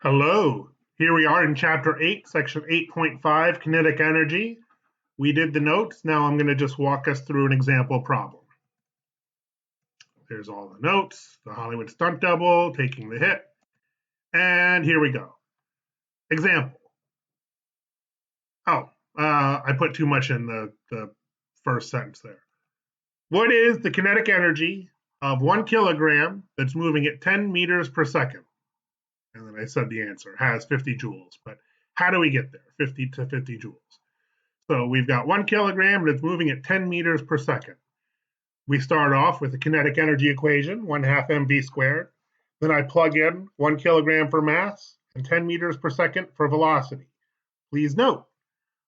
Hello. Here we are in Chapter 8, Section 8.5, Kinetic Energy. We did the notes. Now I'm going to just walk us through an example problem. There's all the notes, the Hollywood stunt double, taking the hit. And here we go. Example. I put too much in the first sentence there. What is the kinetic energy of 1 kilogram that's moving at 10 meters per second? And then I said the answer has 50 joules. But how do we get there? 50 to 50 joules. So we've got 1 kilogram and it's moving at 10 meters per second. We start off with the kinetic energy equation, 1/2 mv squared. Then I plug in 1 kilogram for mass and 10 meters per second for velocity. Please note,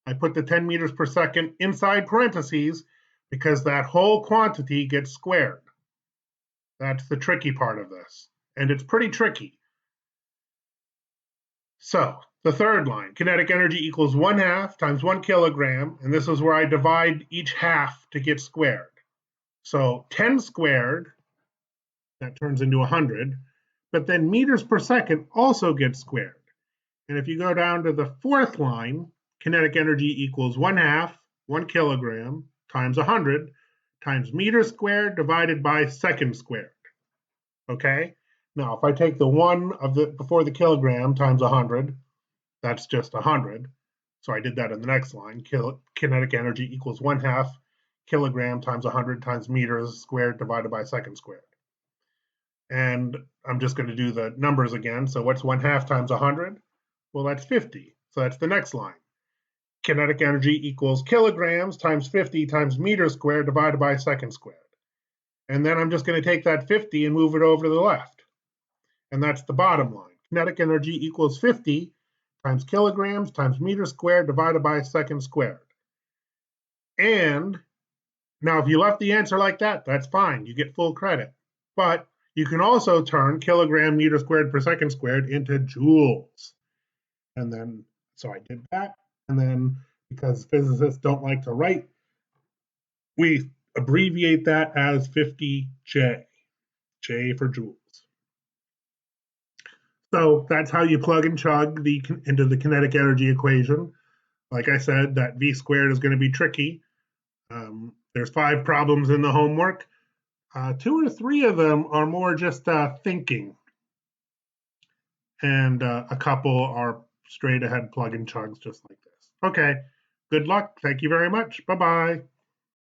I put the 10 meters per second inside parentheses because that whole quantity gets squared. That's the tricky part of this. And it's pretty tricky. So the third line, kinetic energy equals 1/2 times 1 kilogram, and this is where I divide each half to get squared. So 10 squared, that turns into 100, but then meters per second also gets squared. And if you go down to the fourth line, kinetic energy equals 1/2, 1 kilogram, times 100, times meters squared divided by seconds squared. Okay? Now, if I take the 1 of the before the kilogram times 100, that's just 100. So I did that in the next line. Kinetic energy equals 1/2 kilogram times 100 times meters squared divided by seconds squared. And I'm just going to do the numbers again. So what's 1/2 times 100? Well, that's 50. So that's the next line. Kinetic energy equals kilograms times 50 times meters squared divided by seconds squared. And then I'm just going to take that 50 and move it over to the left. And that's the bottom line. Kinetic energy equals 50 times kilograms times meters squared divided by seconds squared. And now if you left the answer like that, that's fine. You get full credit. But you can also turn kilogram meter squared per second squared into joules. And then, so I did that. And then because physicists don't like to write, we abbreviate that as 50J. J for joules. So that's how you plug and chug into the kinetic energy equation. Like I said, that V squared is going to be tricky. There's 5 problems in the homework. 2 or 3 of them are more just thinking. And a couple are straight ahead plug and chugs just like this. Okay, good luck. Thank you very much. Bye-bye.